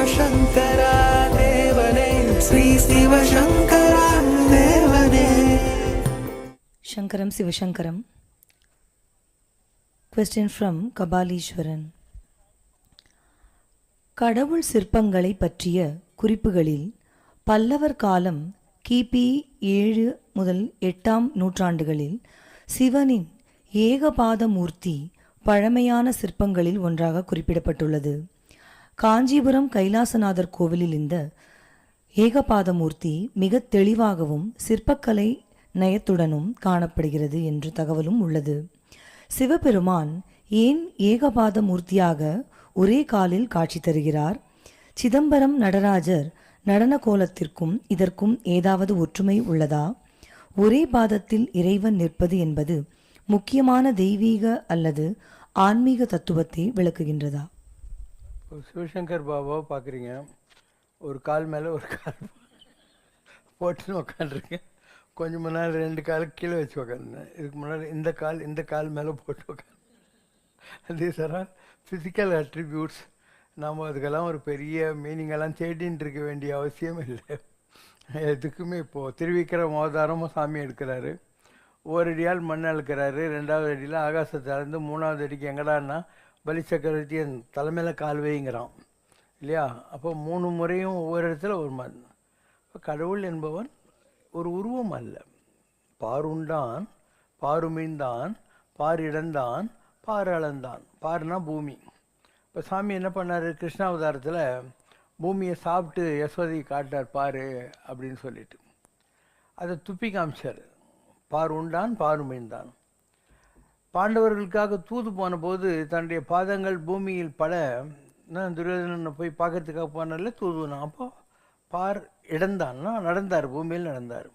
சிவசங்கரா தேவனே ஸ்ரீ சிவசங்கரா தேவனே. Shankaram Sivashankaram. Question from Kapaleeswaran. கடவுள் சிற்பங்களை பற்றிய குறிப்புகளில் பல்லவர் காலம் கிபி 7 முதல் 8ஆம் நூற்றாண்டுகளில் சிவனின் ஏகபாத மூர்த்தி பழமையான சிற்பங்களில் ஒன்றாக குறிப்பிடப்பட்டுள்ளது. காஞ்சிபுரம் கைலாசநாதர் கோவிலில் இந்த ஏகபாதமூர்த்தி மிக தெளிவாகவும் சிற்பக்கலை நயத்துடனும் காணப்படுகிறது என்று தகவலும் உள்ளது. சிவபெருமான் ஏன் ஏகபாத மூர்த்தியாக ஒரே காலில் காட்சி தருகிறார்? சிதம்பரம் நடராஜர் நடன கோலத்திற்கும் இதற்கும் ஏதாவது ஒற்றுமை உள்ளதா? ஒரே பாதத்தில் இறைவன் நிற்பது என்பது முக்கியமான தெய்வீக அல்லது ஆன்மீக தத்துவத்தை விளக்குகின்றதா? சிவசங்கர் பாபாவை பார்க்குறீங்க, ஒரு கால் மேலே ஒரு கால் போட்டுன்னு உக்காண்டிருக்கேன். கொஞ்சம் முன்னாடி 2 கால் கீழே வச்சு உக்காந்துனேன். இதுக்கு முன்னாடி இந்த கால் மேலே போட்டு உக்காந்து. These are all physical attributes. நாம் அதுக்கெல்லாம் ஒரு பெரிய மீனிங்கெல்லாம் தேடின்னு இருக்க வேண்டிய அவசியம் இல்லை. எதுக்குமே இப்போது திருவிக்கிரம அவதாரமும் சாமி எடுக்கிறாரு. ஒரு அடியால் மண் அழுக்கிறாரு, 2வது அடியில் ஆகாசத்தை அளந்து 3வது அடிக்கு எங்கடான்னா பலி சக்கரவர்த்தி என் தலைமையில் கால் வைங்கிறான் இல்லையா? அப்போ 3 முறையும் ஒவ்வொரு இடத்துல ஒரு மண். இப்போ கடவுள் என்பவன் ஒரு உருவம் அல்ல. பாருண்டான், பாருமீன்தான், பாரிடந்தான், பாரு அளந்தான். பாருனா பூமி. இப்போ சாமி என்ன பண்ணார்? கிருஷ்ணாவதாரத்தில் பூமியை சாப்பிட்டு யசோதை காட்டார் பாரு அப்படின்னு சொல்லிட்டு அதை துப்பி காமிச்சார். பார் உண்டான், பாருமீன்தான். பாண்டவர்களுக்காக தூது போன போது தன்னுடைய பாதங்கள் பூமியில் பட துரியோதனனை போய் பார்க்கறதுக்காக போனால தூதுனா. அப்போ பார் இடந்தான்னா நடந்தார், பூமியில் நடந்தார்.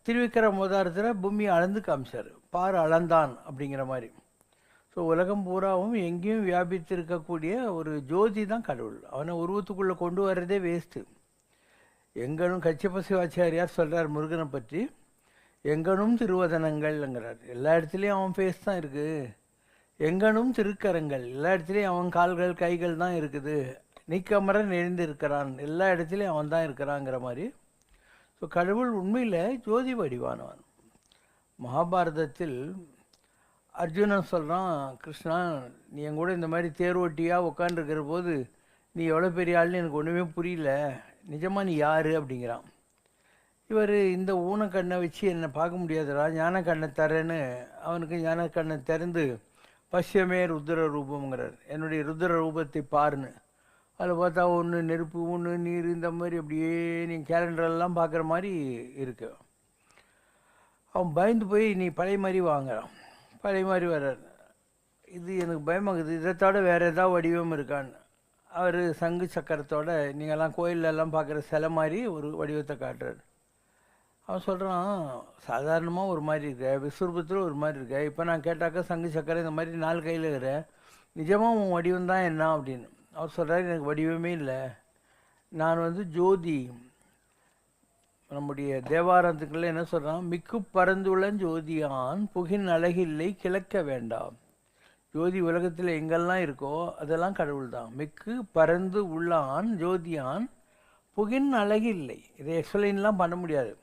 திருவிக்கிரம அவதாரத்தில் பூமியை அளந்து காமிச்சார். பார் அளந்தான் அப்படிங்கிற மாதிரி. ஸோ உலகம் பூராவும் எங்கேயும் வியாபித்து இருக்கக்கூடிய ஒரு ஜோதி தான் கடவுள். அவனை உருவத்துக்குள்ளே கொண்டு வர்றதே வேஸ்ட்டு. எங்கனும் கச்சியப்ப சிவாச்சாரியார் சொல்கிறார் முருகனை பற்றி, எங்கனும் திருவதனங்கள்ங்கிறார். எல்லா இடத்துலையும் அவன் ஃபேஸ் தான் இருக்குது. எங்கனும் திருக்கரங்கள், எல்லா இடத்துலையும் அவன் கால்கள் கைகள் தான் இருக்குது. நீக்கமர நிறைந்து இருக்கிறான், எல்லா இடத்துலையும் அவன் தான் இருக்கிறாங்கிற மாதிரி. ஸோ கடவுள் உண்மையில் ஜோதி வடிவானவன். மகாபாரதத்தில் அர்ஜுனன் சொல்கிறான், கிருஷ்ணா நீ என் கூட இந்த மாதிரி தேர்வொட்டியாக உட்காந்துருக்கிற போது நீ எவ்வளோ பெரிய ஆள்னு எனக்கு ஒன்றுமே புரியல, நிஜமாக நீ யார் அப்படிங்கிறான். இவர் இந்த ஊனக்கண்ணை வச்சு என்னை பார்க்க முடியாதுடா, ஞான கண்ணை தரேன்னு அவனுக்கு ஞான கண்ணை திறந்து பஷ்யமே ருத்ர ரூபம்ங்கிறார். என்னுடைய ருத்ர ரூபத்தை பாருன்னு. அதில் பார்த்தா ஒன்று நெருப்பு, ஒன்று நீர், இந்த மாதிரி அப்படியே நீங்கள் கேலண்டரெல்லாம் பார்க்குற மாதிரி இருக்கு. அவன் பயந்து போய் நீ பழைய மாதிரி வாங்குறான். பழைய மாதிரி வர்றார். இது எனக்கு பயமாகுது, இதைத்தோட வேறு ஏதாவது வடிவம் இருக்கான்னு. அவர் சங்கு சக்கரத்தோட நீங்கள்லாம் கோயிலெல்லாம் பார்க்குற சிலை மாதிரி ஒரு வடிவத்தை காட்டுறார். அவன் சொல்கிறான், சாதாரணமாக ஒரு மாதிரி இருக்க, விஸ்வரூபத்தில் ஒரு மாதிரி இருக்க. இப்போ நான் கேட்டாக்கா சங்கு சக்கரை இந்த மாதிரி 4 கையில் இருக்கிற, நிஜமாக உன் வடிவம் தான் என்ன அப்படின்னு. அவர் சொல்கிறார், எனக்கு வடிவமே இல்லை, நான் ஜோதி. நம்முடைய தேவாரத்துக்குள்ள என்ன சொல்கிறான்? மிக்கு பரந்துள்ளன் ஜோதியான் புகின் அழகில்லை கிழக்க வேண்டாம். ஜோதி உலகத்தில் எங்கெல்லாம் இருக்கோ அதெல்லாம் கடவுள் தான். மிக்கு பரந்து உள்ளான் ஜோதியான் புகின் அழகில்லை. இதை எக்ஸ்பிளைன்லாம் பண்ண முடியாது.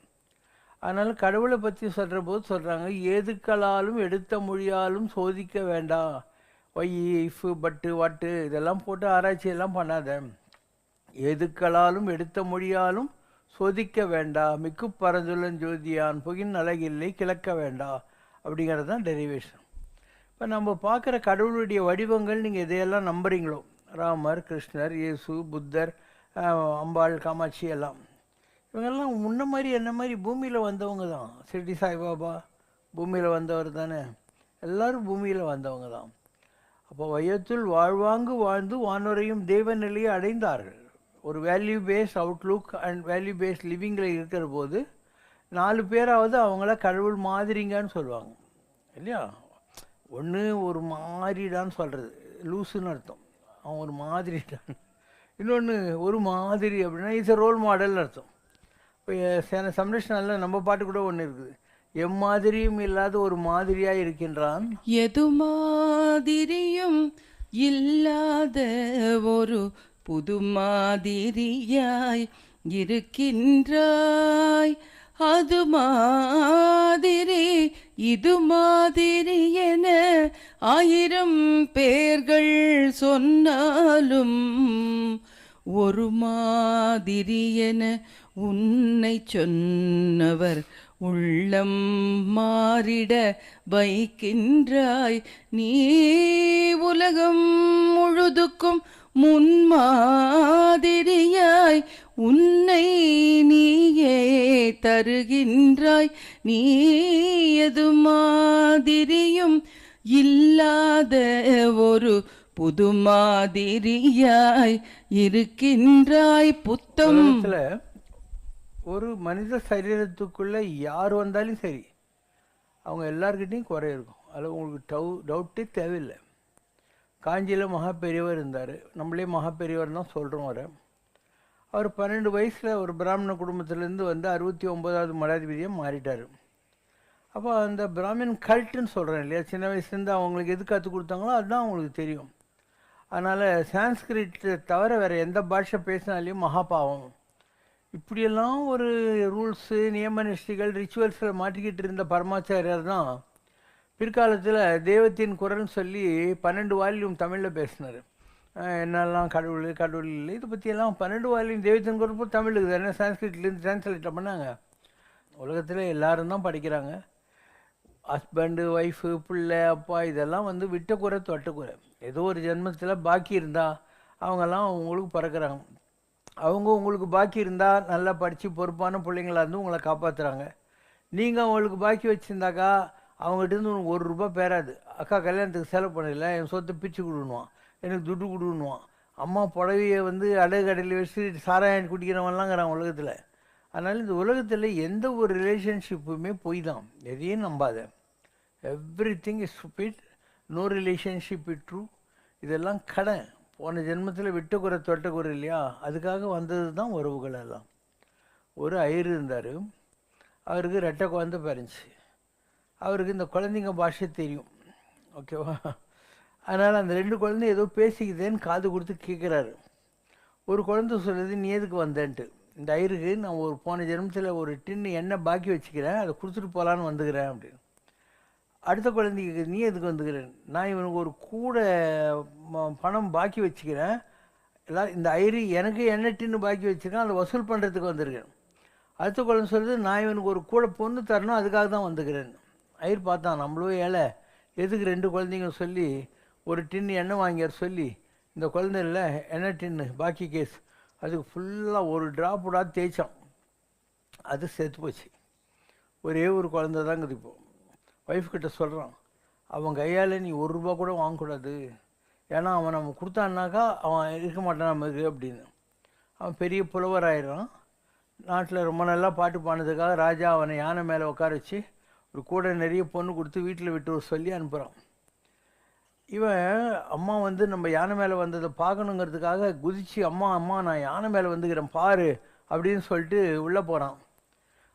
அதனால் கடவுளை பற்றி சொல்கிற போது சொல்கிறாங்க, ஏதுக்களாலும் எடுத்த மொழியாலும் சோதிக்க வேண்டாம். ஒய் இஃபு பட்டு வாட்டு இதெல்லாம் போட்டு ஆராய்ச்சியெல்லாம் பண்ணாத. ஏதுக்களாலும் எடுத்த மொழியாலும் சோதிக்க வேண்டாம். மிக்கு பரந்துள்ளன் ஜோதியான் புகின் அழகில்லை கிழக்க வேண்டாம் அப்படிங்கிறது தான் டெரிவேஷன். இப்போ நம்ம பார்க்குற கடவுளுடைய வடிவங்கள் நீங்கள் எதையெல்லாம் நம்புறீங்களோ, ராமர், கிருஷ்ணர், இயேசு, புத்தர், அம்பாள், காமாட்சி எல்லாம், இவங்கெல்லாம் முன்ன மாதிரி என்ன மாதிரி பூமியில் வந்தவங்க தான். ஷிர்டி சாய்பாபா பூமியில் வந்தவர் தானே. எல்லோரும் பூமியில் வந்தவங்க தான். அப்போ வையத்துள் வாழ்வாங்கு வாழ்ந்து வானுரையும் தெய்வ நிலையை அடைந்தார்கள். ஒரு value based outlook and value based லிவிங்கில் இருக்கிற போது 4 பேராவது அவங்கள கடவுள் மாதிரிங்கன்னு சொல்லுவாங்க இல்லையா? ஒன்று ஒரு மாதிரிடான்னு சொல்கிறது, லூஸுன்னு அர்த்தம், அவன் ஒரு மாதிரிடான். இன்னொன்று ஒரு மாதிரி அப்படின்னா இஸ் எ ரோல் மாடல்னு அர்த்தம். இப்போ சம்ரஷ்ணனில் நம்ம பாட்டு கூட ஒன்று இருக்குது, எம்மாதிரியும் இல்லாத ஒரு மாதிரியாக இருக்கின்றான், எது மாதிரியும் இல்லாத ஒரு புது மாதிரியாய் இருக்கின்றாய். அது மாதிரி இது மாதிரி என 1000 பேர்கள் சொன்னாலும் ஒரு மாதிரி என உன்னை சொன்னவர் உள்ளம் மாறிட வைக்கின்றாய். நீ உலகம் முழுதுக்கும் முன்மாதிரியாய் உன்னை நீயே தருகின்றாய். நீ எது மாதிரியும் இல்லாத ஒரு புது மாதிரியாய் இருக்கின்றாய். புத்தம் உலகத்துல ஒரு மனித சரீரத்துக்குள்ள யார் வந்தாலும் சரி, அவங்க எல்லார்கிட்டையும் குறை இருக்கும். அதில் உங்களுக்கு டவுட்டே தேவையில்லை. காஞ்சியில் மகா பெரியவர் இருந்தார். நம்மளே மகா பெரியவர் தான் சொல்கிறோம். அவர் 12 வயசில் ஒரு பிராமண குடும்பத்திலேருந்து வந்து 69வது மடாதிபதியாக மாறிட்டார். அப்போ அந்த பிராமின் கல்ட்டுன்னு சொல்கிறேன் இல்லையா, சின்ன வயசுலேருந்து அவங்களுக்கு எது கற்றுக் கொடுத்தாங்களோ அதுதான் அவங்களுக்கு தெரியும். அதனால் சான்ஸ்கிரிட் தவிர வேறு எந்த பாஷை பேசினாலையும் மகாபாவம். இப்படியெல்லாம் ஒரு ரூல்ஸு நியம நிஷ்டிகள் ரிச்சுவல்ஸில் மாட்டிக்கிட்டு இருந்த பரமாச்சாரியார் தான் பிற்காலத்தில் தெய்வத்தின் குரல்னு சொல்லி 12 வால்யூம் தமிழில் பேசினார். என்னெல்லாம் கடவுள் கடவுள் இல்லை, இதை பற்றியெல்லாம் 12 வால்யூம் தெய்வத்தின் குரல் தமிழுக்கு தானே சான்ஸ்கிரிட்லேருந்து டிரான்ஸ்லேட் பண்ணாங்க. உலகத்தில் எல்லாரும் தான் படிக்கிறாங்க. ஹஸ்பண்டு ஒய்ஃபு பிள்ளை அப்பா இதெல்லாம் வந்து விட்ட குறை தொட்ட குறை. ஏதோ ஒரு ஜென்மத்தில் பாக்கி இருந்தால் அவங்கெல்லாம் உங்களுக்கு பறக்கிறாங்க. அவங்க உங்களுக்கு பாக்கி இருந்தால் நல்லா படித்து பொறுப்பான பிள்ளைங்களா இருந்து உங்களை காப்பாற்றுறாங்க. நீங்கள் அவங்களுக்கு பாக்கி வச்சுருந்தாக்கா அவங்ககிட்டருந்து உனக்கு ₹1 பேராது. அக்கா கல்யாணத்துக்கு செலவு பண்ணல, என் சொத்தை பிச்சு கொடுணுவான், எனக்கு துட்டு கொடுணுவான். அம்மா புடவையை வந்து அடகு கடையில் வச்சு சாராயம் குடிக்கிறவன்லாங்கிறான் உலகத்தில். அதனால் இந்த உலகத்தில் எந்த ஒரு ரிலேஷன்ஷிப்புமே பொய் தான். எதையும் நம்பாத. Everything is stupid. No relationship is true. இதெல்லாம் கடன். போன ஜென்மத்தில் விட்ட குறை தொட்ட குறை இல்லையா, அதுக்காக வந்தது தான் உறவுகள் எல்லாம். ஒரு ஐயர் இருந்தார். அவருக்கு 2 குழந்தை பிறந்துச்சு. அவருக்கு இந்த குழந்தைங்க பாஷை தெரியும், ஓகேவா. அதனால் அந்த 2 குழந்தை ஏதோ பேசிக்குதேன்னு காது கொடுத்து கேட்குறாரு. ஒரு குழந்தை சொல்லுது, நீ எதுக்கு வந்தேன்ட்டு. இந்த ஐயருக்கு, நான் ஒரு போன ஜென்மத்தில் ஒரு டின்னு எண்ணெய் பாக்கி வச்சுக்கிறேன், அதை கொடுத்துட்டு போகலான்னு வந்துக்கிறேன் அப்படின்னு. அடுத்த குழந்தைக்கு, நீ எதுக்கு வந்துக்கிறேன், நான் இவனுக்கு ஒரு கூட பணம் பாக்கி வச்சுக்கிறேன், எல்லாம் இந்த ஐயரு எனக்கு எண்ணெய் டின்னு பாக்கி வச்சுருக்கேன், அதை வசூல் பண்ணுறதுக்கு வந்திருக்கேன். அடுத்த குழந்தை சொல்லுது, நான் இவனுக்கு ஒரு கூட பொண்ணு தரணும், அதுக்காக தான் வந்துக்கிறேன். ஐயர் பார்த்தான், நம்மளும் ஏழை, எதுக்கு 2 குழந்தைங்க சொல்லி ஒரு டின்னு எண்ணெய் வாங்கியார் சொல்லி, இந்த குழந்தை இல்லை எண்ணெய் டின்னு பாக்கி கேஸ், அதுக்கு ஃபுல்லாக ஒரு ட்ராப் விடாது தேய்ச்சான். அது செத்து போச்சு. ஒரே ஒரு குழந்தை தாங்குது. இப்போது ஒய்ஃப் கிட்ட சொல்கிறான், அவன் கையால் நீ ₹1 கூட வாங்கக்கூடாது, ஏன்னா அவன் நம்ம கொடுத்தான்னாக்கா அவன் இருக்க மாட்டான் நமக்கு அப்படின்னு. அவன் பெரிய புலவர் ஆயிடுறான். நாட்டில் ரொம்ப நல்லா பாட்டு பாடினதுக்காக ராஜா அவனை யானை மேலே உட்கார வச்சு ஒரு கூட நிறைய பொண்ணு கொடுத்து வீட்டில் விட்டு சொல்லி அனுப்புகிறான். இவன் அம்மா வந்து நம்ம யானை மேலே வந்ததை பார்க்கணுங்கிறதுக்காக குதித்து, அம்மா அம்மா நான் யானை மேலே வந்துக்கிறேன் பாரு அப்படின்னு சொல்லிட்டு உள்ளே போகிறான்.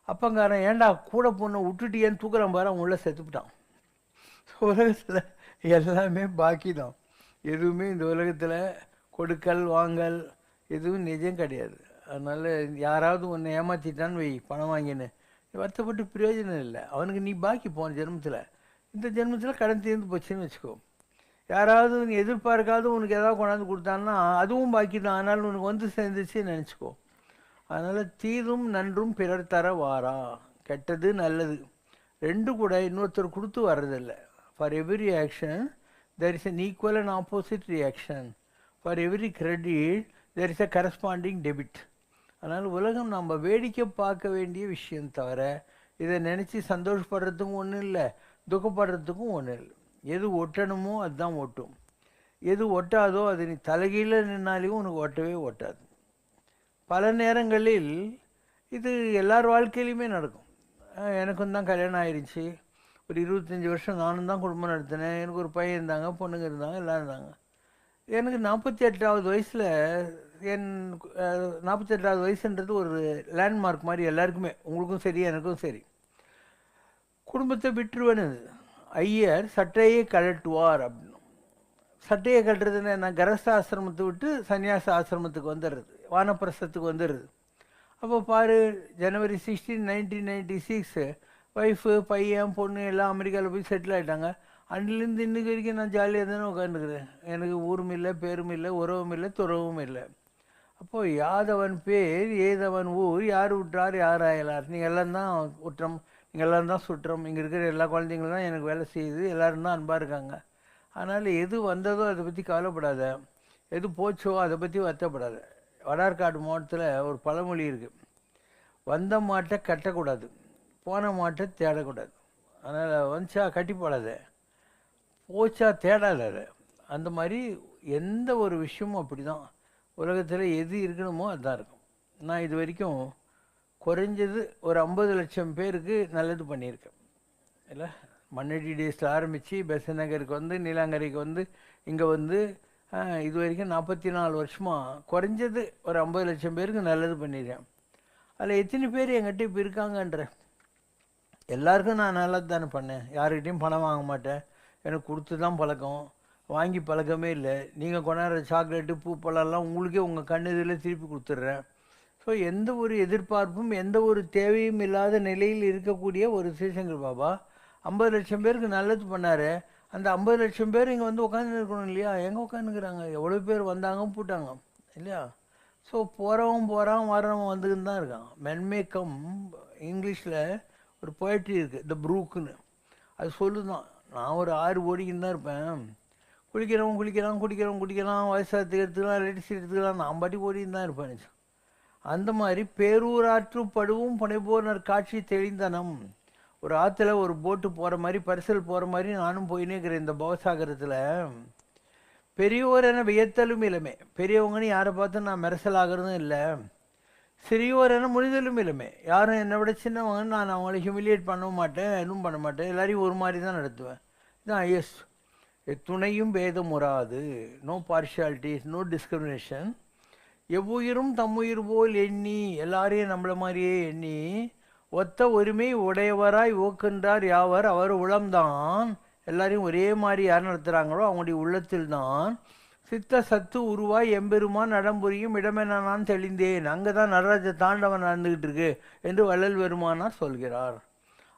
அப்பங்காரன், ஏன்டா கூட பொண்ணை விட்டுட்டியேன்னு தூக்குறான் பாரு, அவன் உள்ளே செத்துப்பிட்டான். உலகத்தில் எல்லாமே பாக்கி தான். எதுவுமே இந்த உலகத்தில் கொடுக்கல் வாங்கல் எதுவும் நிஜம் கிடையாது. அதனால் யாராவது ஒன்று ஏமாற்றிட்டான்னு வை, பணம் வாங்கின்னு வருத்தப்பட்டு பிரயோஜனம் இல்லை. அவனுக்கு நீ பாக்கி போன ஜென்மத்தில், இந்த ஜென்மத்தில் கடன் தீர்ந்து போச்சுன்னு வச்சுக்கோ. யாராவது நீ எதிர்பார்க்காத உனக்கு ஏதாவது கொண்டாந்து கொடுத்தான்னா அதுவும் பாக்கி தான், அதனால் உனக்கு வந்து சேர்ந்துச்சுன்னு நினச்சிக்கோ. அதனால் தீதும் நன்றும் பிறர் தர வாரா, கெட்டது நல்லது 2 கூட இன்னொருத்தர் கொடுத்து வர்றதில்லை. For every action there is an equal and opposite reaction. For every credit there is a corresponding debit. அதனால் உலகம் நம்ம வேடிக்கை பார்க்க வேண்டிய விஷயம் தவிர இதை நினச்சி சந்தோஷப்படுறதுக்கும் ஒன்றும் இல்லை, துக்கப்படுறதுக்கும் ஒன்றும் இல்லை. எது ஒட்டணுமோ அதுதான் ஒட்டும், எது ஒட்டாதோ அது நீ தலைகீழ நின்னாலையும் உனக்கு ஒட்டவே ஒட்டாது. பல நேரங்களில் இது எல்லார் வாழ்க்கையிலையுமே நடக்கும். எனக்கும் தான் கல்யாணம் ஆயிடுச்சு, ஒரு 25 வருஷம் நானும் தான் குடும்பம் நடத்தினேன். எனக்கு ஒரு பையன் இருந்தாங்க, பொண்ணுங்க இருந்தாங்க, எல்லாம் இருந்தாங்க. எனக்கு 48வது வயசில் என் 48வது வயசுன்றது ஒரு லேண்ட்மார்க் மாதிரி எல்லாருக்குமே, உங்களுக்கும் சரி எனக்கும் சரி. குடும்பத்தை விட்டுருவேன்னு ஐயர் சட்டையே கழட்டுவார் அப்படின்னு. சட்டையை கட்டுறதுன்னு நான் கரஸ்த ஆசிரமத்தை விட்டு சன்னியாச ஆசிரமத்துக்கு வந்துடுறது, வானப்பிரசத்துக்கு வந்துடுறது. அப்போ பாரு, ஜனவரி 16, 1996 ஒய்ஃபு பையன் பொண்ணு எல்லாம் அமெரிக்காவில் போய் செட்டில் ஆகிட்டாங்க. அன்னிலேருந்து இன்னைக்கு வரைக்கும் நான் ஜாலியாக தானே உட்காந்துக்கிறேன். எனக்கு ஊரும் இல்லை, பேரும் இல்லை, உறவும் இல்லை, துறவும் இல்லை. அப்போது யாதவன் பேர் ஏதவன் ஊர், யார் விட்டார் யார் ஆயலார், நீங்கள் எல்லாம் தான் குற்றம், நீங்கள் எல்லாம் தான் சுற்றம், இங்கே இருக்கிற எல்லா குழந்தைங்களும் தான் எனக்கு வேலை செய்யுது, எல்லோரும் தான் அன்பாக இருக்காங்க. அதனால் எது வந்ததோ அதை பற்றி கவலைப்படாத, எது போச்சோ அதை பற்றி வருத்தப்படாத. வடார்காடு மாவட்டத்தில் ஒரு பழமொழி இருக்குது, வந்த மாட்டை கட்டக்கூடாது, போன மாட்டை தேடக்கூடாது. அதனால் வந்துச்சா கட்டி போடாத, போச்சா தேடாத. அதை அந்த மாதிரி எந்த ஒரு விஷயமும் அப்படி தான், உலகத்தில் எது இருக்கணுமோ அதுதான் இருக்கும். நான் இது வரைக்கும் குறைஞ்சது ஒரு 50 லட்சம் பேருக்கு நல்லது பண்ணியிருக்கேன் இல்லை. மண்ணடி டேஸில் ஆரம்பித்து பெசன் நகருக்கு வந்து நீலாங்கரைக்கு வந்து இங்கே வந்து இது வரைக்கும் 44 வருஷமாக குறைஞ்சது ஒரு 50 லட்சம் பேருக்கு நல்லது பண்ணியிருக்கேன். அதில் எத்தனை பேர் என்கிட்ட இப்போ இருக்காங்கன்ற, எல்லாருக்கும் நான் நல்லது தானே பண்ணேன். யாருக்கிட்டையும் பணம் வாங்க மாட்டேன், எனக்கு கொடுத்து தான் பழக்கம், வாங்கி பழக்கமே இல்லை. நீங்கள் கொண்டாடுற சாக்லேட்டு பூ பழம்லாம் உங்களுக்கே உங்கள் கண்ணெதிரில் திருப்பி கொடுத்துட்றேன். ஸோ எந்த ஒரு எதிர்பார்ப்பும் எந்த ஒரு தேவையும் இல்லாத நிலையில் இருக்கக்கூடிய ஒரு சிவசங்கர் பாபா 50 லட்சம் பேருக்கு நல்லது பண்ணார். அந்த 50 லட்சம் பேர் இங்கே வந்து உட்காந்து இருக்கணும் இல்லையா? எங்கே உட்காந்துக்கிறாங்க? எவ்வளோ பேர் வந்தாங்க போட்டாங்க இல்லையா? ஸோ போகிறவன் வரவன் வந்துக்கின்னு தான் இருக்கான். மென்மேக்கம் இங்கிலீஷில் ஒரு போய்ட்ரி இருக்குது, த ப்ரூக்குன்னு. அது சொல்லுதான், நான் ஒரு 6 ஓடிக்கின்னு தான் இருப்பேன். குடிக்கிறான், வயசாக எடுத்துக்கலாம், லேடிஸ் எடுத்துக்கலாம், நான் பாட்டி ஓடின்னு தான் இருப்பேன். அந்த மாதிரி பேரூராற்று படுவும் புனைபோனர் காட்சி தெளிந்தனம். ஒரு ஆற்றுல ஒரு போட்டு போகிற மாதிரி, பரிசல் போகிற மாதிரி நானும் போயினே இருக்கிறேன் இந்த பவசாகரத்தில். பெரியோர் என வியத்தலும் இளமே, பெரியவங்கன்னு யாரை பார்த்து நான் மெரசல் ஆகிறதும் இல்லை. சிறியோர் என முடிதலும் இளமே, யாரும் என்னை விட சின்னவங்கன்னு நான் அவங்கள ஹியூமிலியேட் பண்ணவும் மாட்டேன், எதுவும் பண்ண மாட்டேன், எல்லாரையும் ஒரு மாதிரி தான் நடத்துவேன். இதுதான் எஸ், துணையும் பேதம் உறாது, நோ பார்ஷியாலிட்டிஸ், நோ டிஸ்கிரிமினேஷன். எவ்வுயிரும் தம்முயிர் போல் எண்ணி, எல்லாரையும் நம்மள மாதிரியே எண்ணி, ஒத்த உரிமை உடையவராய் ஓக்கின்றார் யாவர் அவர் உளம்தான். எல்லாரையும் ஒரே மாதிரி யார் நடத்துகிறாங்களோ அவங்களுடைய உள்ளத்தில் தான் சித்த சத்து உருவாய் எம்பெருமான் நடம்புரியும் இடமென நான் தெளிந்தேன். அங்கே தான் நடராஜ தாண்டவன் நடந்துக்கிட்டு இருக்கு என்று வள்ளல் பெருமானார் சொல்கிறார்.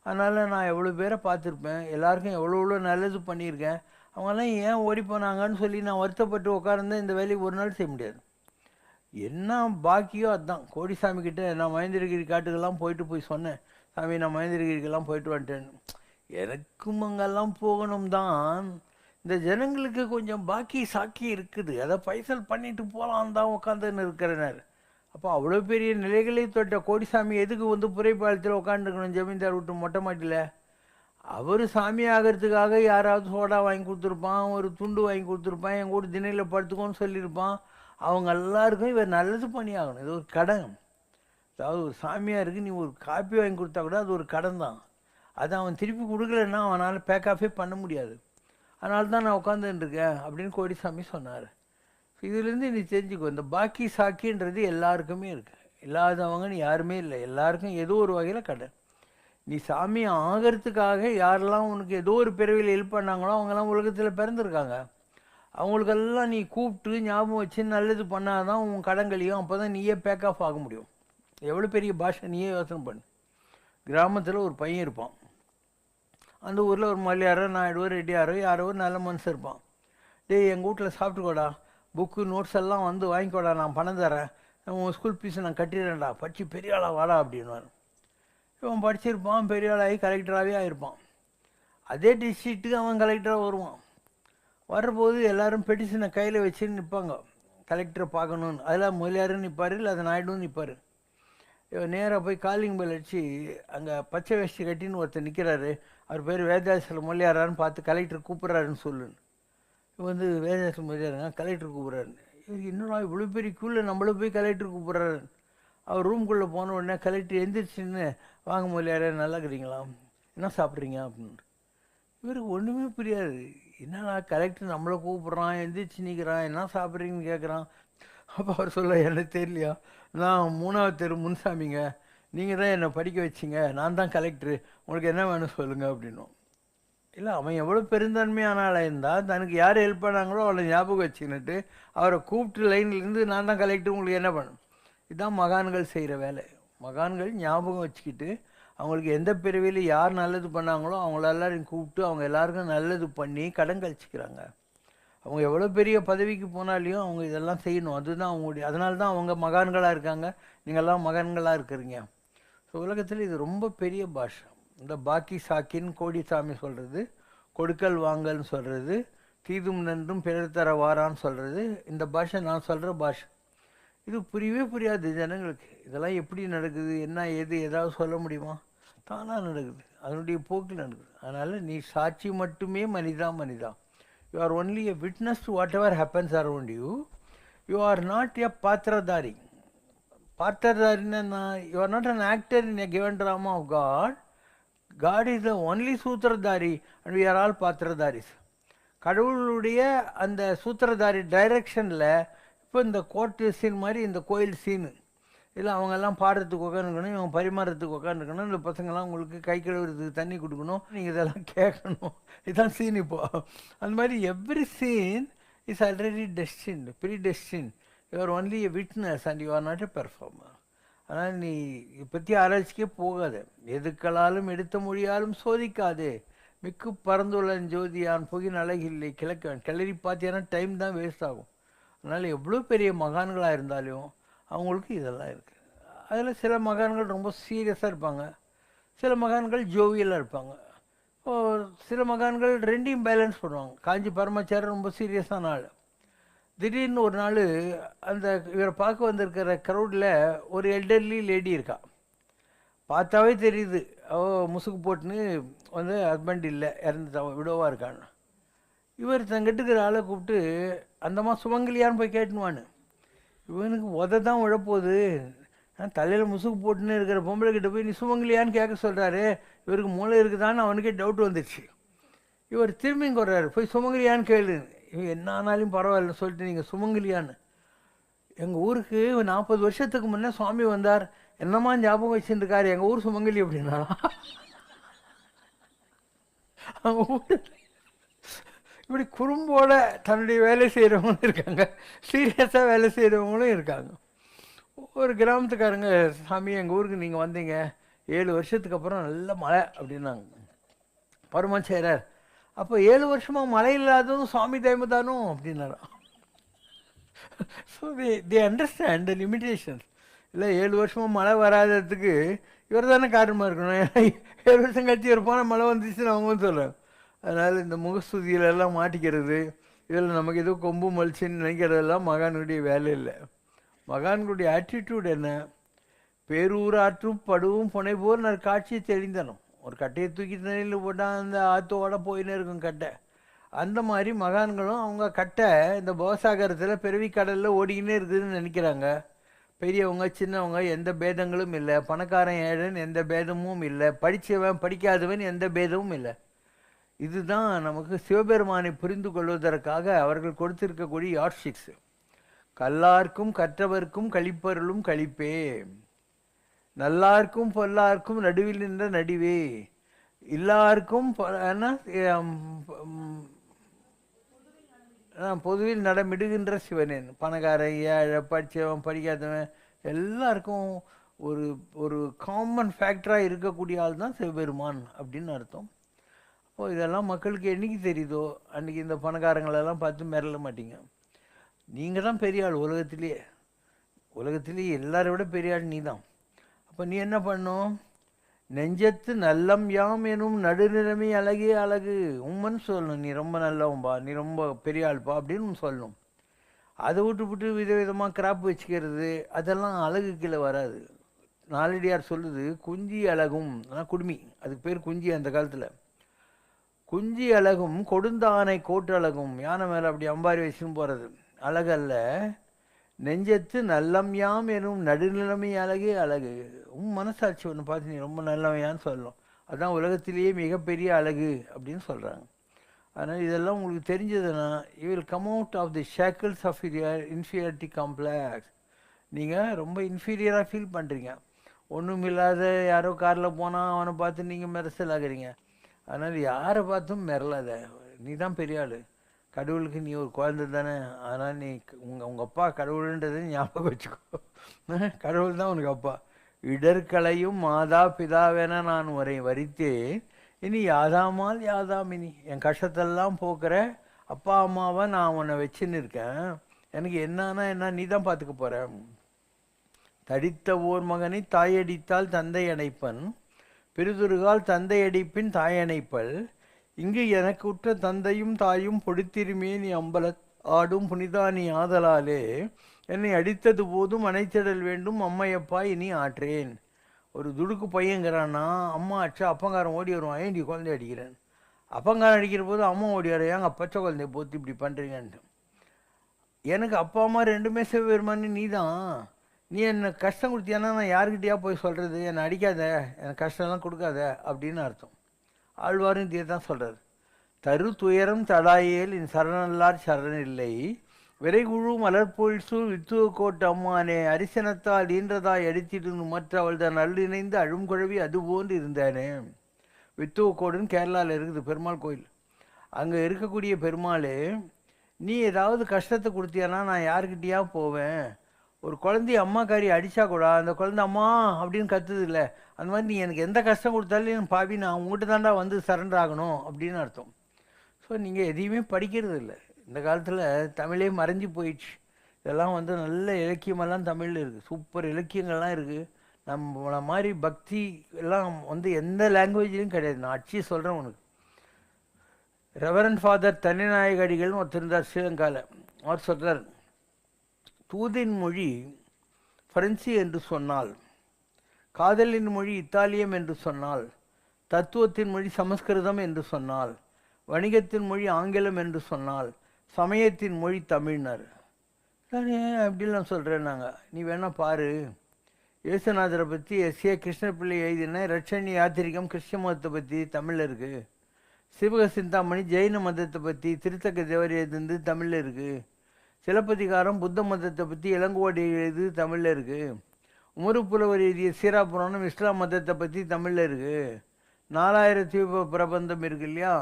அதனால் நான் எவ்வளோ பேரை பார்த்துருப்பேன், எல்லாருக்கும் எவ்வளோ நல்லது பண்ணியிருக்கேன். அவங்கெல்லாம் ஏன் ஓடி போனாங்கன்னு சொல்லி நான் வருத்தப்பட்டு உட்கார்ந்தேன். இந்த வேலையை ஒரு நாள் செய்ய முடியாது. என்ன பாக்கியோ அதுதான். கோடிசாமி கிட்ட நான் மகேந்திரகிரி காட்டுக்கெல்லாம் போய் சொன்னேன், சாமி நான் மகேந்திரகிரிக்கெல்லாம் போயிட்டு வந்துட்டேன், எனக்கும் அங்கெல்லாம் போகணும் தான், இந்த ஜனங்களுக்கு கொஞ்சம் பாக்கி சாக்கி இருக்குது, அதை பைசல் பண்ணிட்டு போகலாம் தான் உட்காந்துன்னு இருக்கிறனர். அப்போ அவ்வளோ பெரிய நிலைகளை தொட்ட கோடிசாமி எதுக்கு வந்து புரைப்பாளத்தில் உட்காந்துருக்கணும் ஜமீன்தார் விட்டு மொட்டை மாட்டில்? அவர் சாமி ஆகிறதுக்காக யாராவது சோடா வாங்கி கொடுத்துருப்பான், ஒரு துண்டு வாங்கி கொடுத்துருப்பான், என் கூட தினையில் படுத்துக்கோன்னு சொல்லியிருப்பான். அவங்க எல்லாருக்கும் இவர் நல்லது பண்ணி ஆகணும், இது ஒரு கடன். அதாவது ஒரு சாமியாருக்கு நீ ஒரு காப்பி வாங்கி கொடுத்தா கூட அது ஒரு கடன் தான். அதை அவன் திருப்பி கொடுக்கலன்னா அவனால் பேக் ஆஃபே பண்ண முடியாது. அதனால தான் நான் உட்காந்துருக்கேன் அப்படின்னு கோடிசாமி சொன்னார். இதுலேருந்து நீ தெரிஞ்சுக்கோ, இந்த பாக்கி சாக்கின்றது எல்லாருக்குமே இருக்குது, இல்லாதவங்கன்னு யாருமே இல்லை, எல்லாருக்கும் ஏதோ ஒரு வகையில் கடன். நீ சாமி ஆகிறதுக்காக யாரெல்லாம் உனக்கு ஏதோ ஒரு பிறவியில் ஹெல்ப் பண்ணாங்களோ அவங்கெல்லாம் உலகத்தில் பிறந்திருக்காங்க. அவங்களுக்கெல்லாம் நீ கூப்பிட்டு ஞாபகம் வச்சு நல்லது பண்ணாதான் உன் கடன்களையும், அப்போ தான் நீயே பேக் ஆஃப் ஆக முடியும். எவ்வளோ பெரிய பாஷை நீயே யோசனை பண்ணு. கிராமத்தில் ஒரு பையன் இருப்பான், அந்த ஊரில் ஒரு மல்லியாரோ நாயுடுவோ ரெட்டியாரோ யாரோ ஒரு நல்ல மனுஷன் இருப்பான். டேய் எங்கள் வீட்டில் சாப்பிட்டுக்கோடா, புக்கு நோட்ஸ் எல்லாம் வந்து வாங்கிக்கோடா, நான் பணம் தரேன், உன் ஸ்கூல் ஃபீஸை நான் கட்டிடுறேன்டா, படித்து பெரிய ஆளாக வாடா அப்படின்வார். இவன் படிச்சிருப்பான், பெரிய ஆளாகி கலெக்டராகவே ஆகிருப்பான். அதே டிஸ்ட்ரிக்ட்டுக்கு அவன் கலெக்டராக வருவான். வர்றபோது எல்லோரும் பெட்டிஷனை கையில் வச்சுன்னு நிற்பாங்க, கலெக்டரை பார்க்கணுன்னு. அதெல்லாம் மொழியாருன்னு நிற்பார், இல்லை அதை நாயுடுன்னு நிற்பார். இவன் நேராக போய் காலிங் பெல் அடித்து அங்கே பச்சை வேஷ்டி கட்டின்னு ஒருத்தர் நிற்கிறாரு, அவர் பேர் வேதாசல மொழியாரான்னு பார்த்து கலெக்டர் கூப்பிட்றாருன்னு சொல்லுன்னு. இவன் வந்து வேதாசல மொழியாருங்க கலெக்டர் கூப்பிட்றாருன்னு. இவருக்கு இன்னொரு இவ்வளோ பெரிய க்யூவில் நம்மளும் போய் கலெக்டர் கூப்பிட்றாரு. அவர் ரூம்குள்ளே போன உடனே கலெக்டர் எந்திரிச்சின்னு, வாங்க மொழியாரே நல்லா இருக்கிறீங்களா, என்ன சாப்பிட்றீங்க அப்படின்னு. இவருக்கு ஒன்றுமே புரியாது, என்னடா கலெக்டர் நம்மளை கூப்பிட்றான், எந்திரிச்சு நிற்கிறான், என்ன சாப்பிட்றீங்கன்னு கேட்குறான். அப்போ அவர் சொல்ல, எனக்கு தெரியலையா, நான் 3வது தெரு முன்சாமிங்க, நீங்கள் தான் என்னை படிக்க வச்சிங்க, நான் தான் கலெக்டரு, உங்களுக்கு என்ன வேணும் சொல்லுங்கள் அப்படின்னும். இல்லை, அவன் எவ்வளோ பெருந்தன்மையான ஆளாக இருந்தால் தனக்கு யார் ஹெல்ப் பண்ணாங்களோ அவளை ஞாபகம் வச்சுக்கிட்டு அவரை கூப்பிட்டு லைன்லேருந்து நான் தான் கலெக்டர் உங்களுக்கு என்ன பண்ணணும். இதுதான் மகான்கள் செய்கிற வேலை. மகான்கள் ஞாபகம் வச்சுக்கிட்டு அவங்களுக்கு எந்த பிறவியில் யார் நல்லது பண்ணாங்களோ அவங்கள எல்லாரையும் கூப்பிட்டு அவங்க எல்லாருக்கும் நல்லது பண்ணி கடன் கழிச்சிக்கிறாங்க. அவங்க எவ்வளோ பெரிய பதவிக்கு போனாலையும் அவங்க இதெல்லாம் செய்யணும். அதுதான் அவங்களுடைய, அதனால தான் அவங்க மகான்களாக இருக்காங்க. நீங்கள்லாம் மகான்களாக இருக்கிறீங்க. ஸோ உலகத்தில் இது ரொம்ப பெரிய பாஷை. இந்த பாக்கி சாக்கின்னு கோடிசாமி சொல்கிறது, கொடுக்கல் வாங்கல்னு சொல்கிறது, தீதும் நன்றும் பிறர் தர வாரான்னு சொல்கிறது, இந்த பாஷை நான் சொல்கிற பாஷை. இது புரியவே புரியாது ஜனங்களுக்கு. இதெல்லாம் எப்படி நடக்குது, என்ன ஏது, ஏதாவது சொல்ல முடியுமா? தானாக நடக்குது, அதனுடைய போக்கில் நடக்குது. அதனால் நீ சாட்சி மட்டுமே மனிதா மனிதா. You are only a witness to whatever happens around you. You are not a பாத்திரதாரி. பாத்திரதாரின்னா you are not an actor in a given drama of God. God is the only சூத்திரதாரி அண்ட் வி ஆர் ஆல் பாத்திரதாரிஸ். கடவுளுடைய அந்த சூத்திரதாரி டைரக்ஷனில் இப்போ இந்த court scene மாதிரி இந்த கோயில் சீனு இல்லை, அவங்கெல்லாம் பாடுறதுக்கு உட்காந்துக்கணும், இவங்க பரிமாறத்துக்கு உட்காந்துக்கணும், இந்த பசங்கள்லாம் உங்களுக்கு கை கழுவுறதுக்கு தண்ணி கொடுக்கணும், நீங்கள் இதெல்லாம் கேட்கணும். இதுதான் சீன். இப்போது அந்த மாதிரி every scene is already destined, predestined. You are only a witness and you are not a performer. ஆனால் நீ பற்றி ஆராய்ச்சிக்கே போகாது. எதுக்களாலும் எடுத்த மொழியாலும் சோதிக்காது. மிக்கு பறந்துள்ள ஜோதியான் புகின் அழகில்லை கிழக்க கிளறி பார்த்தியானா டைம் தான் வேஸ்ட் ஆகும். அதனால் எவ்வளோ பெரிய மகான்களாக இருந்தாலும் அவங்களுக்கு இதெல்லாம் இருக்குது. அதில் சில மகான்கள் ரொம்ப சீரியஸாக இருப்பாங்க, சில மகான்கள் ஜோவியலாக இருப்பாங்க, சில மகான்கள் ரெண்டையும் பேலன்ஸ் பண்ணுவாங்க. காஞ்சி பரமாச்சாரியர் ரொம்ப சீரியஸான ஆள். திடீர்னு ஒரு நாள் அந்த இவரை பார்க்க வந்திருக்கிற க்ரௌடில் ஒரு எல்டர்லி லேடி இருக்கா. பார்த்தாவே தெரியுது முசுக்கு போட்டுன்னு வந்து ஹஸ்பண்ட் இல்லை, இறந்து விடோவாக இருக்கான்னு. இவர் தங்கிட்டுக்கிற ஆளை கூப்பிட்டு அந்தம்மா சுமங்கலியான்னு போய் கேட்டுனுவான்னு. இவனுக்கு உத தான் உழப்போகுது, நான் தலையில் முசுக்கு போட்டுன்னு இருக்கிற பொம்பளை கிட்ட போய் நீ சுமங்கலியான்னு கேட்க சொல்கிறாரு. இவருக்கு மூளை இருக்குதான்னு அவனுக்கே டவுட் வந்துடுச்சு. இவர் திரும்பிங்க வர்றாரு, போய் சுமங்கலியான்னு கேளு. இவன் என்ன ஆனாலும் பரவாயில்ல சொல்லிட்டு நீங்கள் சுமங்கலியான்னு. எங்கள் ஊருக்கு 40 வருஷத்துக்கு முன்னே சுவாமி வந்தார், என்னம்மா ஞாபகம் வச்சுருக்காரு, எங்கள் ஊர் சுமங்கலி அப்படின்னா. அவங்க ஊர் இப்படி குறும்போட தன்னுடைய வேலை செய்கிறவங்களும் இருக்காங்க, சீரியஸாக வேலை செய்கிறவங்களும் இருக்காங்க. ஒரு கிராமத்துக்காரங்க, சாமி எங்கள் ஊருக்கு நீங்கள் வந்தீங்க 7 வருஷத்துக்கு அப்புறம் நல்ல மழை அப்படின்னாங்க. பரமாச்சாரியர், அப்போ 7 வருஷமாக மழை இல்லாததும் சுவாமி தைமதானோ அப்படின்னாரா. So they understand the limitations. இல்லை 7 வருஷமாக மழை வராததுக்கு இவர் தானே காரணமாக இருக்கணும். ஏன்னா 7 வருஷம் கழிச்சு இவர் போனால் மழை வந்துச்சுன்னு அவங்க சொல்கிறாங்க. அதனால் இந்த முகஸ்துதியிலெல்லாம் மாட்டிக்கிறது, இதில் நமக்கு ஏதோ கொம்பு மலிச்சின்னு நினைக்கிறதெல்லாம் மகானுடைய வேலை இல்லை. மகான்களுடைய ஆட்டிடியூட் என்ன? பேரூராற்றும் படுவும் புனை போல் நான் காட்சியை தெளிந்தனும். ஒரு கட்டையை தூக்கி தண்ணியில் போட்டால் அந்த ஆற்றோட போயின்னு இருக்கும் கட்டை. அந்த மாதிரி மகான்களும் அவங்க கட்டை இந்த பவசாகரத்தில் பிறவி கடலில் ஓடிக்கினே இருக்குதுன்னு நினைக்கிறாங்க. பெரியவங்க சின்னவங்க எந்த பேதங்களும் இல்லை, பணக்காரன் ஏழன் எந்த பேதமும் இல்லை, படித்தவன் படிக்காதவன் எந்த பேதமும் இல்லை. இதுதான் நமக்கு சிவபெருமானை புரிந்து கொள்வதற்காக அவர்கள் கொடுத்திருக்கக்கூடிய யாட்சிக்ஸ். கல்லார்க்கும் கற்றவர்க்கும் கழிப்பருளும் கழிப்பே, நல்லார்க்கும் பொல்லார்க்கும் நடுவில் நின்ற நடிவே, எல்லாருக்கும் பொதுவில் நடமிடுகின்ற சிவனேன். பணக்காரன் ஏழை படித்தவன் படிக்காதவன் எல்லாருக்கும் ஒரு ஒரு காமன் ஃபேக்டராக இருக்கக்கூடிய ஆள் தான் சிவபெருமான் அப்படின்னு அர்த்தம். அப்போ இதெல்லாம் மக்களுக்கு என்றைக்கு தெரியுதோ அன்றைக்கி இந்த பணக்காரங்களெல்லாம் பார்த்து மிரள மாட்டீங்க. நீங்கள் தான் பெரிய ஆள் உலகத்திலேயே. உலகத்திலேயே எல்லாரை விட பெரிய ஆள் நீ தான். அப்போ நீ என்ன பண்ணும்? நெஞ்சத்து நல்லம் யாம் எனும் நடுநிலைமை அழகே அழகு உம்மன்னு சொல்லணும். நீ ரொம்ப நல்லவன்பா, நீ ரொம்ப பெரிய ஆள்ப்பா அப்படின்னு சொல்லணும். அதை விட்டு விதவிதமாக கிராப் வச்சுக்கிறது அதெல்லாம் அழகு கீழே வராது. நாலடியார் சொல்லுது, குஞ்சி அழகும், ஆனால் குடுமி, அதுக்கு பேர் குஞ்சி அந்த காலத்தில். குஞ்சி அழகும் கொடுந்தானை கோட்டு அழகும், யானை மேலே அப்படி அம்பாரி வச்சுன்னு போகிறது அழகல்ல. நெஞ்சத்து நல்லம் யாம் எனும் நடுநிலைமை அழகே அழகு. மனசாட்சி ஒன்று பார்த்து நீ ரொம்ப நல்லவையான்னு சொல்லணும். அதுதான் உலகத்திலேயே மிகப்பெரிய அழகு அப்படின்னு சொல்கிறாங்க. அதனால் இதெல்லாம் உங்களுக்கு தெரிஞ்சதுன்னா you will come out of the shackles of your inferiority complex. நீங்கள் ரொம்ப இன்ஃபீரியராக ஃபீல் பண்ணுறீங்க. ஒன்றும் இல்லாத யாரோ காரில் போனால் அவனை பார்த்து நீங்கள் மெரசல் ஆகுறீங்க. அதனால் யாரை பார்த்தும் மிரளாத, நீ தான் பெரிய ஆள், கடவுளுக்கு நீ ஒரு குழந்தை தானே, அதனால் நீ உங்கள் அப்பா கடவுளுன்றதை ஞாபகம் வச்சுக்கோ. கடவுள் தான் உனக்கு அப்பா. இடர்களையும் மாதா பிதாவென நான் வரித்தேன், இனி யாதாமால் யாதாமினி, என் கஷ்டத்தெல்லாம் போக்குற அப்பா அம்மாவை நான் உன்னை வச்சுன்னு இருக்கேன், எனக்கு என்னன்னா என்ன நீ தான் பார்த்துக்க போகிற. தடித்த ஓர் மகனை தாயடித்தால் தந்தை அணைப்பன், பெருதுருகால் தந்தை அடிப்பின் தாயணைப்பல், இங்கு எனக்கு உற்ற தந்தையும் தாயும் பொடித்திருமே நீ அம்பல ஆடும் புனிதா நீ ஆதலாலே, என்னை அடித்தது போதும் அணைத்திடல் வேண்டும் அம்மையப்பா இனி ஆற்றேன். ஒரு துடுக்கு பையங்கிறான்னா அம்மா அச்சா அப்பங்காரன் ஓடி வருவான், ஏண்டி குழந்தை அடிக்கிறேன், அப்பங்காரன் அடிக்கிற போது அம்மா ஓடி வர, ஏங்க பச்சை குழந்தைய போத்து இப்படி பண்ணுறீங்கன்ட்டு. எனக்கு அப்பா அம்மா ரெண்டுமே சிவபெருமானி நீ தான், நீ என்னை கஷ்டம் கொடுத்தியானா நான் யாருக்கிட்டையா போய் சொல்கிறது, என்னை அடிக்காத, எனக்கு கஷ்டம்லாம் கொடுக்காத அப்படின்னு அர்த்தம். ஆழ்வாரும் இதே தான் சொல்கிறார். தரு துயரம் தடாயேல் என் சரணல்லார் சரண் இல்லை, விரைகுழு மலர்பொழிசூர் வித்துவ கோட்டு அம்மானே, அரிசனத்தால் ஈன்றதாய் அடித்திட்டு மற்ற அவள் தான் நல்லிணைந்து அழுங்குழவி அதுபோன்று இருந்தானே. வித்துவக்கோடுன்னு கேரளாவில் இருக்குது பெருமாள் கோயில். அங்கே இருக்கக்கூடிய பெருமாள், நீ ஏதாவது கஷ்டத்தை கொடுத்தியானா நான் யாருக்கிட்டையா போவேன், ஒரு குழந்தைய அம்மாக்காரி அடித்தா கூட அந்த குழந்தை அம்மா அப்படின்னு கத்துது இல்லை, அந்த மாதிரி நீ எனக்கு எந்த கஷ்டம் கொடுத்தாலும் பாவி நான் உங்கள்கிட்ட தாண்டா வந்து சரண்டர் ஆகணும் அப்படின்னு அர்த்தம். ஸோ நீங்கள் எதையுமே படிக்கிறது இல்லை. இந்த காலத்தில் தமிழே மறைஞ்சி போயிடுச்சு. இதெல்லாம் வந்து நல்ல இலக்கியமெல்லாம் தமிழில் இருக்குது, சூப்பர் இலக்கியங்கள்லாம் இருக்குது. நம்மள மாதிரி பக்தி எல்லாம் வந்து எந்த லாங்குவேஜ்லையும் கிடையாது. நான் அடிச்சு சொல்கிறேன் உனக்கு. ரெவரண்ட் ஃபாதர் தனிநாயக அடிகள்னு ஒருத்தர் இருந்தார் ஸ்ரீலங்காவில். அவர் சொல்கிறார், தூதின் மொழி பிரெஞ்சு என்று சொன்னால், காதலின் மொழி இத்தாலியம் என்று சொன்னால், தத்துவத்தின் மொழி சமஸ்கிருதம் என்று சொன்னால், வணிகத்தின் மொழி ஆங்கிலம் என்று சொன்னால், சமயத்தின் மொழி தமிழ்னர். சரி அப்படிலாம் சொல்கிறேன் நாங்கள், நீ வேணால் பாரு. இயேசுநாதரை பற்றி எஸ்ஏ கிருஷ்ணபிள்ளை எழுதின ரட்சணி யாத்திரிகம் கிறிஸ்டிய மதத்தை பற்றி தமிழில் இருக்குது. சிவக சிந்தாமணி ஜெயின மதத்தை பற்றி திருத்தக்க தேவர் எழுது தமிழில் இருக்குது. சிலப்பதிகாரம் புத்த மதத்தை பற்றி இளங்கோடி எழுது தமிழில் இருக்குது. உமருப்புலவர் எழுதிய சீராபுராணம் இஸ்லாம் மதத்தை பற்றி தமிழில் இருக்குது. 4000 தீப பிரபந்தம் இருக்கு இல்லையா,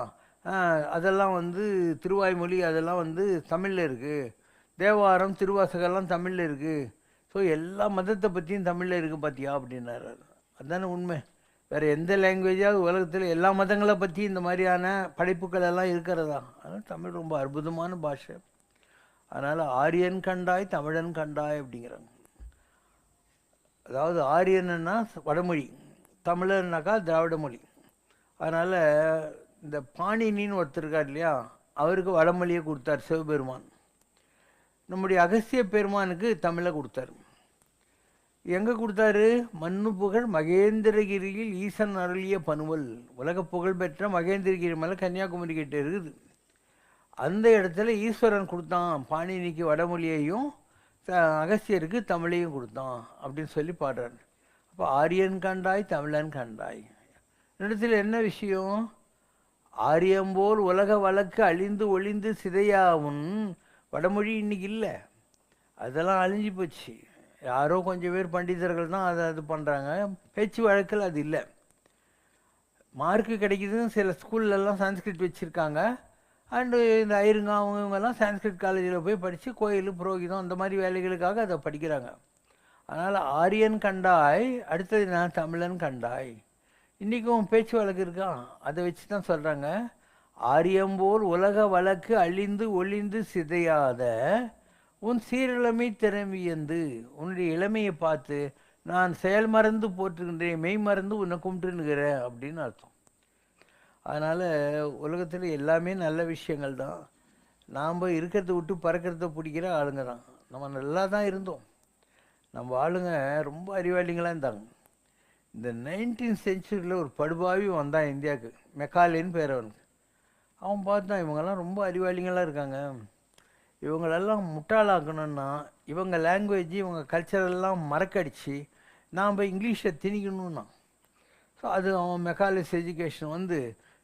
அதெல்லாம் வந்து திருவாய்மொழி, அதெல்லாம் வந்து தமிழில் இருக்குது. தேவாரம் திருவாசகெல்லாம் தமிழில் இருக்குது. ஸோ எல்லா மதத்தை பற்றியும் தமிழில் இருக்குது பார்த்தியா அப்படின்னாரு. அதுதானே உண்மை. வேறு எந்த லாங்குவேஜாவது உலகத்தில் எல்லா மதங்களை பற்றி இந்த மாதிரியான படைப்புகள் எல்லாம் இருக்கிறதா? அதனால் தமிழ் ரொம்ப அற்புதமான பாஷை. அதனால் ஆரியன் கண்டாய் தமிழன் கண்டாய் அப்படிங்கிறாங்க. அதாவது ஆரியன்னா வடமொழி, தமிழர்னாக்கா திராவிட மொழி. அதனால் இந்த பாணினின்னு ஒருத்தர் இருக்கார் இல்லையா, அவருக்கு வடமொழியை கொடுத்தார் சிவபெருமான். நம்முடைய அகஸ்திய பெருமானுக்கு தமிழை கொடுத்தார். எங்கே கொடுத்தாரு? மண்ணு புகழ் மகேந்திரகிரியில் ஈசன் அருளிய பனுவல், உலக புகழ் பெற்ற மகேந்திரகிரி மலை கன்னியாகுமரி கிட்ட இருக்குது. அந்த இடத்துல ஈஸ்வரன் கொடுத்தான், பாணினிக்கு வடமொழியையும் அகஸ்தியருக்கு தமிழையும் கொடுத்தான் அப்படின்னு சொல்லி பாடுறார். அப்போ ஆரியன் கண்டாய் தமிழன் கண்டாய் இடத்துல என்ன விஷயம்? ஆரியம்போல் உலக வழக்கு அழிந்து ஒளிந்து சிதையாவும் வடமொழி இன்னைக்கு இல்லை, அதெல்லாம் அழிஞ்சு போச்சு. யாரோ கொஞ்சம் பேர் பண்டிதர்கள் தான் அது பண்ணுறாங்க, பேச்சு வழக்கில் அது இல்லை. மார்க்கு கிடைக்குதுன்னு சில ஸ்கூல்லலாம் சான்ஸ்கிரிட் வச்சுருக்காங்க. அண்டு இந்த ஐருங்க அவங்கெல்லாம் சான்ஸ்கிரிட் காலேஜில் போய் படித்து கோயில் புரோகிதம் அந்த மாதிரி வேலைகளுக்காக அதை படிக்கிறாங்க. அதனால் ஆரியன் கண்டாய், அடுத்தது நான் தமிழன் கண்டாய். இன்றைக்கும் பேச்சு வழக்கு இருக்கான், அதை வச்சு தான் சொல்கிறாங்க. ஆரியம்போல் உலக வழக்கு அழிந்து ஒளிந்து சிதையாத உன் சீரிழமை திறமையந்து, உன்னுடைய இளமையை பார்த்து நான் செயல் மறந்து போற்றுகின்றேன், மெய் மறந்து உன்னை கும்பிட்டுன்னுக்கிறேன் அப்படின்னு அர்த்தம். அதனால் உலகத்தில் எல்லாமே நல்ல விஷயங்கள் தான். நாம் இருக்கிறத விட்டு பறக்கிறத பிடிக்கிற ஆளுங்க தான். நம்ம நல்லா தான் இருந்தோம். நம்ம ஆளுங்க ரொம்ப அறிவாளிங்களாக இருந்தாங்க. இந்த 19th century ஒரு படுபாவி வந்தான் இந்தியாவுக்கு, மெக்காலேன்னு பேர் அவனுக்கு. அவன் பார்த்தான் இவங்கெல்லாம் ரொம்ப அறிவாளிங்களாக இருக்காங்க, இவங்களெல்லாம் முட்டாளாக்கணுன்னா இவங்க லாங்குவேஜ் இவங்க கல்ச்சரெல்லாம் மறக்கடிச்சு நாம் இங்கிலீஷை திணிக்கணும்னா. ஸோ அது அவன் மெக்காலிஸ் எஜுகேஷன் வந்து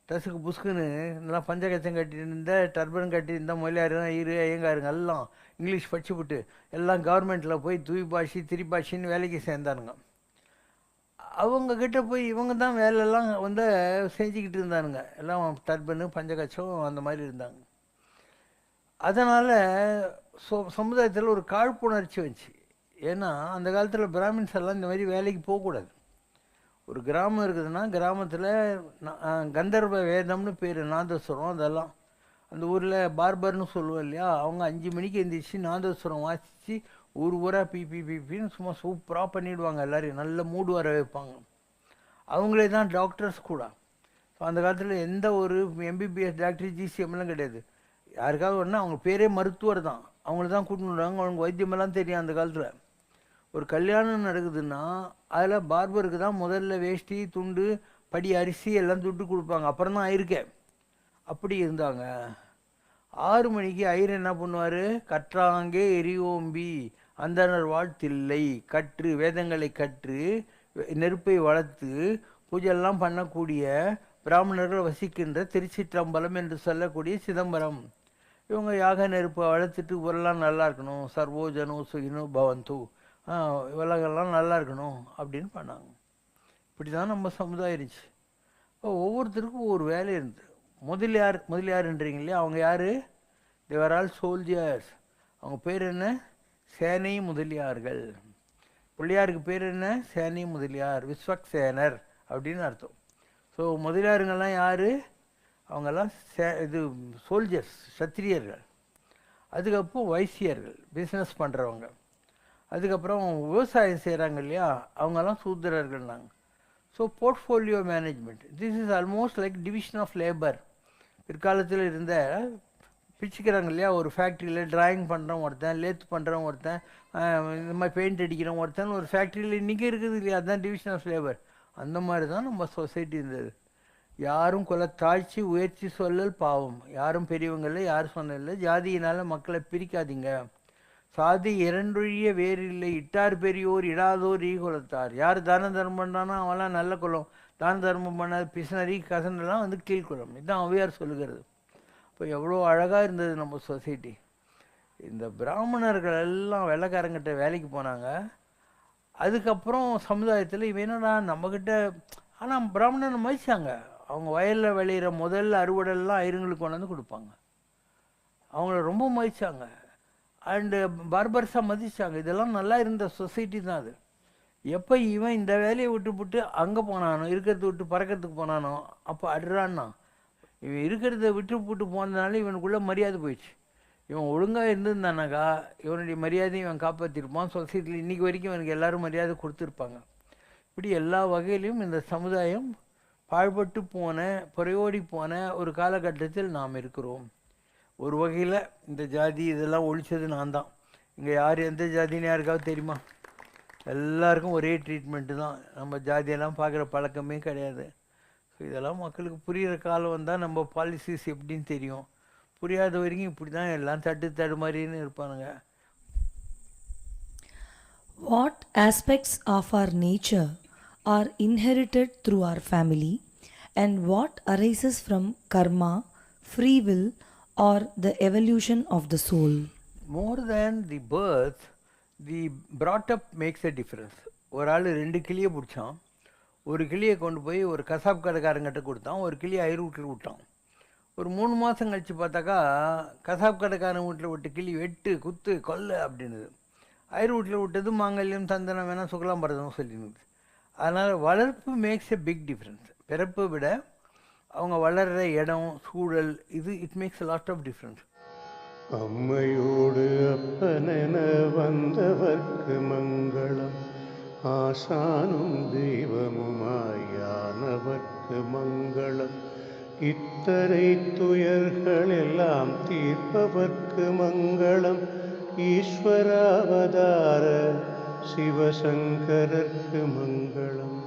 ட்ரெஸ்ஸுக்கு புஸ்குன்னு நல்லா பஞ்சகச்சம் கட்டியிருந்த டர்பன் கட்டியிருந்த மொழியாருங்க ஐயங்காருங்க எல்லாம் இங்கிலீஷ் படிச்சுவிட்டு எல்லாம் கவர்மெண்ட்டில் போய் தூய் பாஷி திரிபாஷின்னு வேலைக்கு சேர்ந்தானுங்க. அவங்க கிட்ட போய் இவங்க தான் வேலையெல்லாம் வந்து செஞ்சுக்கிட்டு இருந்தானுங்க. எல்லாம் டர்பனு பஞ்சகச்சம் அந்த மாதிரி இருந்தாங்க. அதனால் சமுதாயத்தில் ஒரு காழ்ப்புணர்ச்சி வந்துச்சு. ஏன்னா அந்த காலத்தில் பிராமின்ஸ் எல்லாம் இந்த மாதிரி வேலைக்கு போகக்கூடாது. ஒரு கிராமம் இருக்குதுன்னா கிராமத்தில் கந்தர்வ வேதம்னு பேர், நாதஸ்வரம் அதெல்லாம். அந்த ஊரில் பார்பர்னு சொல்லுவோம் இல்லையா, அவங்க 5 மணிக்கு எழுந்திரிச்சு நாதஸ்வரம் வாசித்து ஊர் ஊராக பிபின்னு சும்மா சூப்பராக பண்ணிவிடுவாங்க. எல்லோரையும் நல்ல மூடு வர வைப்பாங்க. அவங்களே தான் டாக்டர்ஸ் கூட. ஸோ அந்த காலத்தில் எந்த ஒரு எம்பிபிஎஸ் டாக்டர் ஜிசிஎம்லாம் கிடையாது. யாருக்காவது ஒன்றா அவங்க பேரே மருத்துவர் தான், அவங்கள தான் கூட்டின்னு வருவாங்க. அவங்க வைத்தியமெல்லாம் தெரியும். அந்த காலத்தில் ஒரு கல்யாணம் நடக்குதுன்னா அதில் பார்பருக்கு தான் முதல்ல வேஷ்டி துண்டு படி அரிசி எல்லாம் துட்டு கொடுப்பாங்க. அப்புறம் தான் ஆயிருக்கேன். அப்படி இருந்தாங்க. 6 மணிக்கு ஐயர் என்ன பண்ணுவார், கற்றாங்கே எரியோம்பி அந்தனர் வாழ்த்தில்லை கற்று வேதங்களை கற்று நெருப்பை வளர்த்து பூஜையெல்லாம் பண்ணக்கூடிய பிராமணர்கள் வசிக்கின்ற திருச்சிற்றம்பலம் என்று சொல்லக்கூடிய சிதம்பரம். இவங்க யாக நெருப்பை வளர்த்துட்டு ஊரெல்லாம் நல்லா இருக்கணும், சர்வோஜனோ சுகினோ பவந்து, உலகெல்லாம் நல்லா இருக்கணும் அப்படின்னு பண்ணாங்க. இப்படி தான் நம்ம சமுதாயம் இருந்துச்சு. இப்போ ஒவ்வொருத்தருக்கும் ஒவ்வொரு வேலை இருந்தது. முதலியார்ன்றீங்க இல்லையா, அவங்க யார்? தேவர் ஆல் சோல்ஜர்ஸ். அவங்க பேர் என்ன? சேனை முதலியார்கள். பிள்ளையாருக்கு பேர் என்ன? சேனை முதலியார், விஸ்வக்சேனர் அப்படின்னு அர்த்தம். ஸோ முதலியாருங்கெல்லாம் யார்? அவங்கெல்லாம் இது சோல்ஜர்ஸ், சத்திரியர்கள். அதுக்கப்புறம் வைசியர்கள், பிஸ்னஸ் பண்ணுறவங்க. அதுக்கப்புறம் விவசாயம் செய்கிறாங்க இல்லையா, அவங்கெல்லாம் சூத்திரர்கள்னாங்க. So portfolio management, this is almost like division of labour. பிற்காலத்தில் இருந்த பிரிச்சுக்கிறாங்க இல்லையா, ஒரு ஃபேக்ட்ரியில் டிராயிங் பண்ணுறவன் ஒருத்தன், லேத் பண்ணுறவன் ஒருத்தன், இந்த மாதிரி பெயிண்ட் அடிக்கிறவன் ஒருத்தன் ஒரு ஃபேக்ட்ரியில் இன்றைக்கி இருக்குது இல்லையா, அதுதான் டிவிஷன் ஆஃப் லேபர். அந்த மாதிரி தான் நம்ம சொசைட்டி இருந்தது. யாரும் தாழ்ச்சி உயர்ச்சி சொல்லல் பாவம். யாரும் பெரியவங்கள யாரும் சொன்னதில்லை. ஜாதியினால் மக்களை பிரிக்காதீங்க. சாதி இரண்டொழிய வேறில்லை, இட்டார் பெரியோர் இடாதோர் ஈகுலத்தார். யார் தான தர்மம் பண்ணானோ அவன்லாம் நல்ல குலம், தான தர்மம் பண்ணாத பிசினரி கசனெல்லாம் வந்து கீழ்குலம். இதுதான் ஔவையார் சொல்லுகிறது. இப்போ எவ்வளோ அழகாக இருந்தது நம்ம சொசைட்டி. இந்த பிராமணர்கள் எல்லாம் வெள்ளைக்காரங்கிட்ட வேலைக்கு போனாங்க. அதுக்கப்புறம் சமுதாயத்தில் வேணும்னா நம்மக்கிட்ட, ஆனால் பிராமணனை மதிச்சாங்க. அவங்க வயலில் விளையிற முதல்ல அறுவடைலாம் ஐயருங்களுக்கு கொண்டாந்து கொடுப்பாங்க. அவங்கள ரொம்ப மதிச்சாங்க. அண்டு பார்பர்ஸாக மதிச்சாங்க. இதெல்லாம் நல்லா இருந்த சொசைட்டி தான் அது. எப்போ இவன் இந்த வேலையை விட்டுவிட்டு அங்கே போனானோ, இருக்கிறத விட்டு பறக்கிறதுக்கு போனானோ, அப்போ அடுறான்னா இவன் இருக்கிறத விட்டு போனதுனால இவனுக்குள்ளே மரியாதை போயிடுச்சு. இவன் ஒழுங்காக இருந்திருந்தானாக்கா இவனுடைய மரியாதையும் இவன் காப்பாற்றிருப்பான். சொசைட்டியில் இன்றைக்கி வரைக்கும் இவனுக்கு எல்லோரும் மரியாதை கொடுத்துருப்பாங்க. இப்படி எல்லா வகையிலையும் இந்த சமுதாயம் பாழ்பட்டு போன, புறையோடி போன ஒரு காலகட்டத்தில் நாம் இருக்கிறோம். ஒரு வகையில் இந்த ஜாதி இதெல்லாம் ஒழிச்சது நான் தான். இங்கே யார் எந்த ஜாதின்னு யாருக்காவது தெரியுமா? எல்லாருக்கும் ஒரே ட்ரீட்மெண்ட்டு தான். நம்ம ஜாதியெல்லாம் பார்க்குற பழக்கமே கிடையாது. ஸோ இதெல்லாம் மக்களுக்கு புரிகிற காலம் வந்தால் நம்ம பாலிசிஸ் எப்படின்னு தெரியும். புரியாத வரைக்கும் இப்படி தான் எல்லாம் தடுமாறின்னு இருப்பானுங்க. What aspects of our nature are inherited through our family and what arises from karma, free will or the evolution of the soul? More than the birth, the brought up makes a difference. ஒரு ஆள் 2 கிளியை பிடிச்சான். ஒரு கிளியை கொண்டு போய் ஒரு கசாப் கடைக்காரங்கிட்ட கொடுத்தான். ஒரு கிளியை ஐயர் வீட்டில் விட்டான். ஒரு 3 மாதம் கழித்து பார்த்தாக்கா கசாப் கடைக்காரன் வீட்டில் விட்டு கிளி வெட்டு குத்து கொல்ல அப்படின்னுது. ஐயர் வீட்டில் விட்டது மாங்கல்யம் தந்தனம் வேணால் சுகலாம் பரதம் சொல்லினுது. அதனால் வளர்ப்பு மேக்ஸ் எ பிக் டிஃப்ரென்ஸ். பிறப்பை விட அவங்க வளர்கிற இடம் சூழல் இது it makes a lot of difference. அம்மையோடு அப்பனென வந்தவர்க்கு மங்களம், ஆசானும் தெய்வமுமாயானவர்க்கு மங்களம், இத்தனை துயர்கள் எல்லாம் தீர்ப்பவர்க்கு மங்களம், ஈஸ்வராவதார சிவசங்கரர்க்கு மங்களம்.